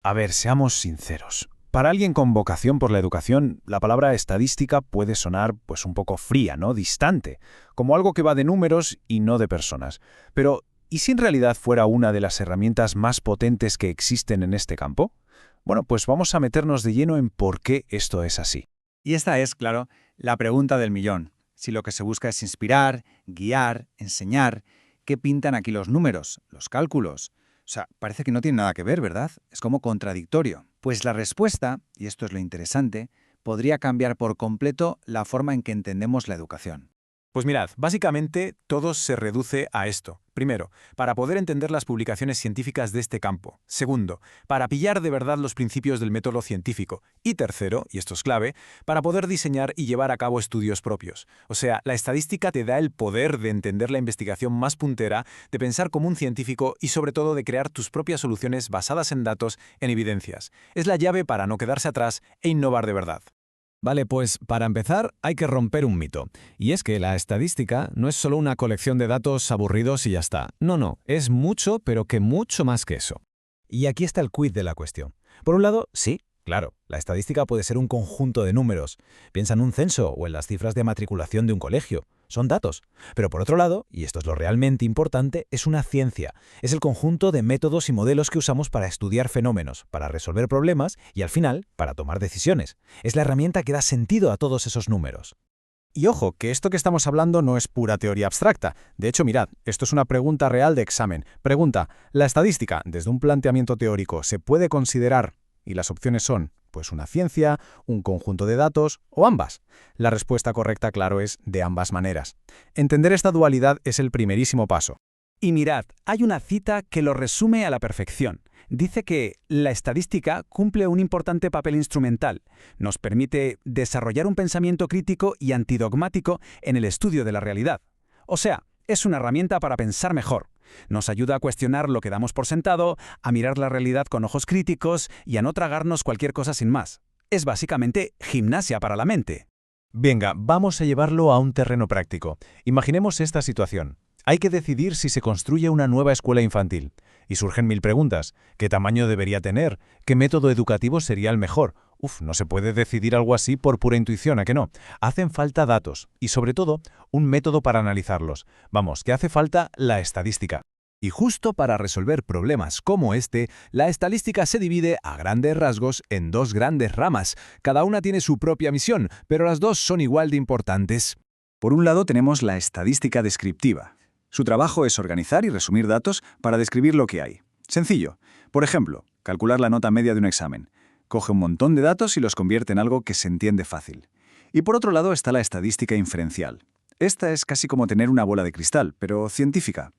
A ver, seamos sinceros. Para alguien con vocación por la educación, la palabra estadística puede sonar pues un poco fría, ¿no? Distante, como algo que va de números y no de personas. Pero, ¿y si en realidad fuera una de las herramientas más potentes que existen en este campo? Bueno, pues vamos a meternos de lleno en por qué esto es así. Y esta es, claro, la pregunta del millón. Si lo que se busca es inspirar, guiar, enseñar, ¿qué pintan aquí los números, los cálculos? O sea, parece que no tiene nada que ver, ¿verdad? Es como contradictorio. Pues la respuesta, y esto es lo interesante, podría cambiar por completo la forma en que entendemos la educación. Pues mirad, básicamente todo se reduce a esto. Primero, para poder entender las publicaciones científicas de este campo. Segundo, para pillar de verdad los principios del método científico. Y tercero, y esto es clave, para poder diseñar y llevar a cabo estudios propios. O sea, la estadística te da el poder de entender la investigación más puntera, de pensar como un científico y sobre todo de crear tus propias soluciones basadas en datos, en evidencias. Es la llave para no quedarse atrás e innovar de verdad. Vale, pues para empezar hay que romper un mito, y es que la estadística no es solo una colección de datos aburridos y ya está. No, es mucho, pero que mucho más que eso. Y aquí está el quid de la cuestión. Por un lado, sí, claro, la estadística puede ser un conjunto de números. Piensa en un censo o en las cifras de matriculación de un colegio. Son datos. Pero por otro lado, y esto es lo realmente importante, es una ciencia. Es el conjunto de métodos y modelos que usamos para estudiar fenómenos, para resolver problemas y, al final, para tomar decisiones. Es la herramienta que da sentido a todos esos números. Y ojo, que esto que estamos hablando no es pura teoría abstracta. De hecho, mirad, esto es una pregunta real de examen. Pregunta, ¿la estadística, desde un planteamiento teórico, se puede considerar? Y las opciones son, pues una ciencia, un conjunto de datos o ambas. La respuesta correcta, claro, es de ambas maneras. Entender esta dualidad es el primerísimo paso. Y mirad, hay una cita que lo resume a la perfección. Dice que la estadística cumple un importante papel instrumental. Nos permite desarrollar un pensamiento crítico y antidogmático en el estudio de la realidad. O sea, es una herramienta para pensar mejor. Nos ayuda a cuestionar lo que damos por sentado, a mirar la realidad con ojos críticos y a no tragarnos cualquier cosa sin más. Es básicamente gimnasia para la mente. Venga, vamos a llevarlo a un terreno práctico. Imaginemos esta situación. Hay que decidir si se construye una nueva escuela infantil. Y surgen mil preguntas. ¿Qué tamaño debería tener? ¿Qué método educativo sería el mejor? No se puede decidir algo así por pura intuición, ¿a que no? Hacen falta datos y, sobre todo, un método para analizarlos. Vamos, que hace falta la estadística. Y justo para resolver problemas como este, la estadística se divide a grandes rasgos en dos grandes ramas. Cada una tiene su propia misión, pero las dos son igual de importantes. Por un lado tenemos la estadística descriptiva. Su trabajo es organizar y resumir datos para describir lo que hay. Sencillo. Por ejemplo, calcular la nota media de un examen. Coge un montón de datos y los convierte en algo que se entiende fácil. Y por otro lado está la estadística inferencial. Esta es casi como tener una bola de cristal, pero científica.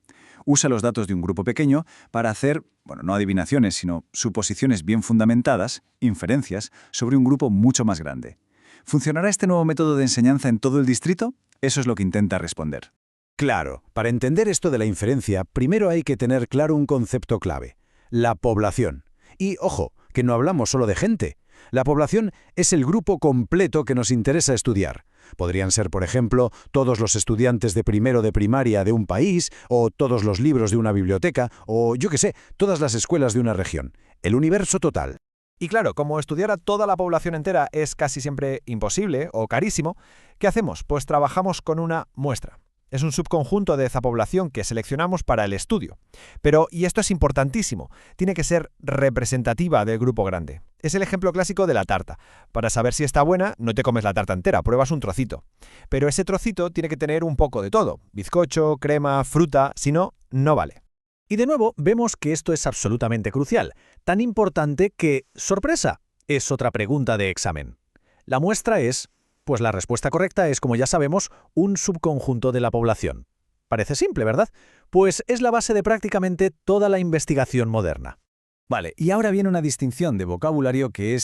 Usa los datos de un grupo pequeño para hacer, no adivinaciones, sino suposiciones bien fundamentadas, inferencias, sobre un grupo mucho más grande. ¿Funcionará este nuevo método de enseñanza en todo el distrito? Eso es lo que intenta responder. Claro, para entender esto de la inferencia, primero hay que tener claro un concepto clave: la población. Y, ojo, que no hablamos solo de gente. La población es el grupo completo que nos interesa estudiar. Podrían ser, por ejemplo, todos los estudiantes de primero de primaria de un país, o todos los libros de una biblioteca, o, yo qué sé, todas las escuelas de una región. El universo total. Y claro, como estudiar a toda la población entera es casi siempre imposible o carísimo, ¿qué hacemos? Pues trabajamos con una muestra. Es un subconjunto de esa población que seleccionamos para el estudio. Pero, y esto es importantísimo, tiene que ser representativa del grupo grande. Es el ejemplo clásico de la tarta. Para saber si está buena, no te comes la tarta entera, pruebas un trocito. Pero ese trocito tiene que tener un poco de todo: bizcocho, crema, fruta, si no, no vale. Y de nuevo vemos que esto es absolutamente crucial, tan importante que, ¡sorpresa!, es otra pregunta de examen. La muestra es, pues la respuesta correcta es, como ya sabemos, un subconjunto de la población. Parece simple, ¿verdad? Pues es la base de prácticamente toda la investigación moderna. Vale, y ahora viene una distinción de vocabulario que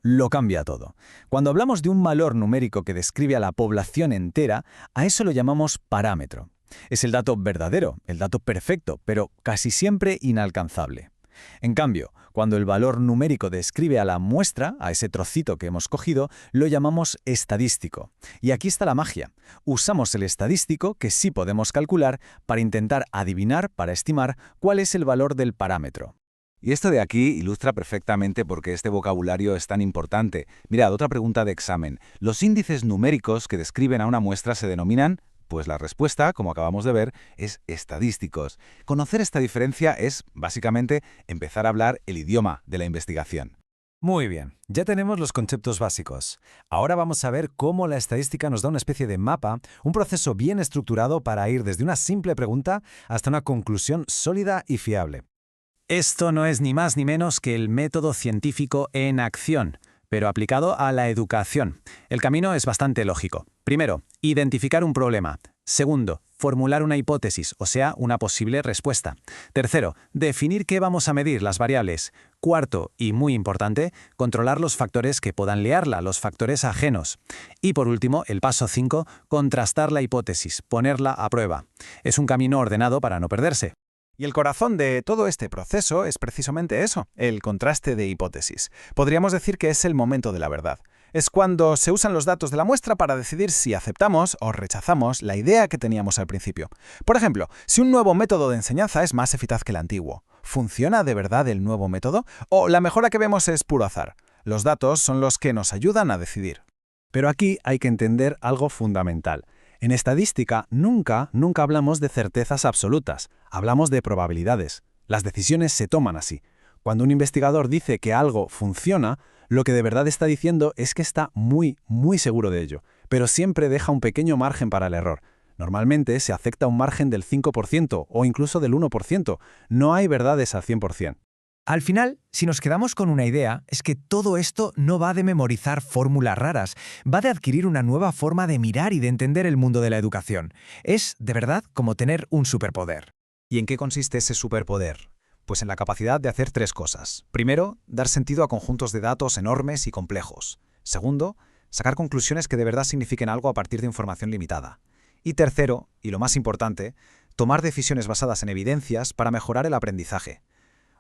lo cambia todo. Cuando hablamos de un valor numérico que describe a la población entera, a eso lo llamamos parámetro. Es el dato verdadero, el dato perfecto, pero casi siempre inalcanzable. En cambio, cuando el valor numérico describe a la muestra, a ese trocito que hemos cogido, lo llamamos estadístico. Y aquí está la magia. Usamos el estadístico, que sí podemos calcular, para intentar adivinar, para estimar cuál es el valor del parámetro. Y esto de aquí ilustra perfectamente por qué este vocabulario es tan importante. Mirad, otra pregunta de examen. ¿Los índices numéricos que describen a una muestra se denominan? Pues la respuesta, como acabamos de ver, es estadísticos. Conocer esta diferencia es, básicamente, empezar a hablar el idioma de la investigación. Muy bien, ya tenemos los conceptos básicos. Ahora vamos a ver cómo la estadística nos da una especie de mapa, un proceso bien estructurado para ir desde una simple pregunta hasta una conclusión sólida y fiable. Esto no es ni más ni menos que el método científico en acción, pero aplicado a la educación. El camino es bastante lógico. Primero, identificar un problema. Segundo, formular una hipótesis, o sea, una posible respuesta. Tercero, definir qué vamos a medir, las variables. Cuarto, y muy importante, controlar los factores que puedan liarla, los factores ajenos. Y por último, el paso 5, contrastar la hipótesis, ponerla a prueba. Es un camino ordenado para no perderse. Y el corazón de todo este proceso es precisamente eso, el contraste de hipótesis. Podríamos decir que es el momento de la verdad. Es cuando se usan los datos de la muestra para decidir si aceptamos o rechazamos la idea que teníamos al principio. Por ejemplo, si un nuevo método de enseñanza es más eficaz que el antiguo, ¿funciona de verdad el nuevo método? ¿O la mejora que vemos es puro azar? Los datos son los que nos ayudan a decidir. Pero aquí hay que entender algo fundamental. En estadística nunca hablamos de certezas absolutas, hablamos de probabilidades. Las decisiones se toman así. Cuando un investigador dice que algo funciona, lo que de verdad está diciendo es que está muy seguro de ello, pero siempre deja un pequeño margen para el error. Normalmente se acepta un margen del 5% o incluso del 1%. No hay verdades al 100%. Al final, si nos quedamos con una idea, es que todo esto no va de memorizar fórmulas raras, va de adquirir una nueva forma de mirar y de entender el mundo de la educación. Es, de verdad, como tener un superpoder. ¿Y en qué consiste ese superpoder? Pues en la capacidad de hacer tres cosas. Primero, dar sentido a conjuntos de datos enormes y complejos. Segundo, sacar conclusiones que de verdad signifiquen algo a partir de información limitada. Y tercero, y lo más importante, tomar decisiones basadas en evidencias para mejorar el aprendizaje.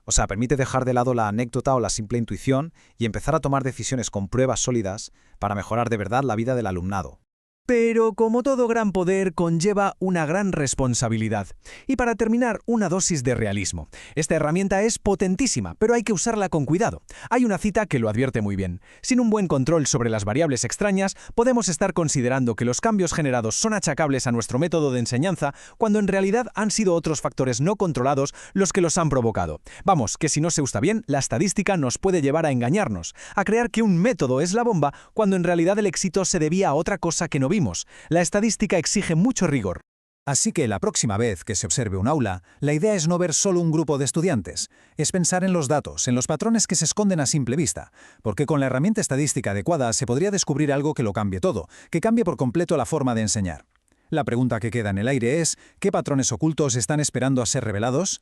O sea, permite dejar de lado la anécdota o la simple intuición y empezar a tomar decisiones con pruebas sólidas para mejorar de verdad la vida del alumnado. Pero como todo gran poder conlleva una gran responsabilidad. Y para terminar, una dosis de realismo. Esta herramienta es potentísima, pero hay que usarla con cuidado. Hay una cita que lo advierte muy bien. Sin un buen control sobre las variables extrañas, podemos estar considerando que los cambios generados son achacables a nuestro método de enseñanza, cuando en realidad han sido otros factores no controlados los que los han provocado. Vamos, que si no se usa bien, la estadística nos puede llevar a engañarnos, a creer que un método es la bomba, cuando en realidad el éxito se debía a otra cosa que no vimos. La estadística exige mucho rigor. Así que la próxima vez que se observe un aula, la idea es no ver solo un grupo de estudiantes, es pensar en los datos, en los patrones que se esconden a simple vista, porque con la herramienta estadística adecuada se podría descubrir algo que lo cambie todo, que cambie por completo la forma de enseñar. La pregunta que queda en el aire es, ¿qué patrones ocultos están esperando a ser revelados?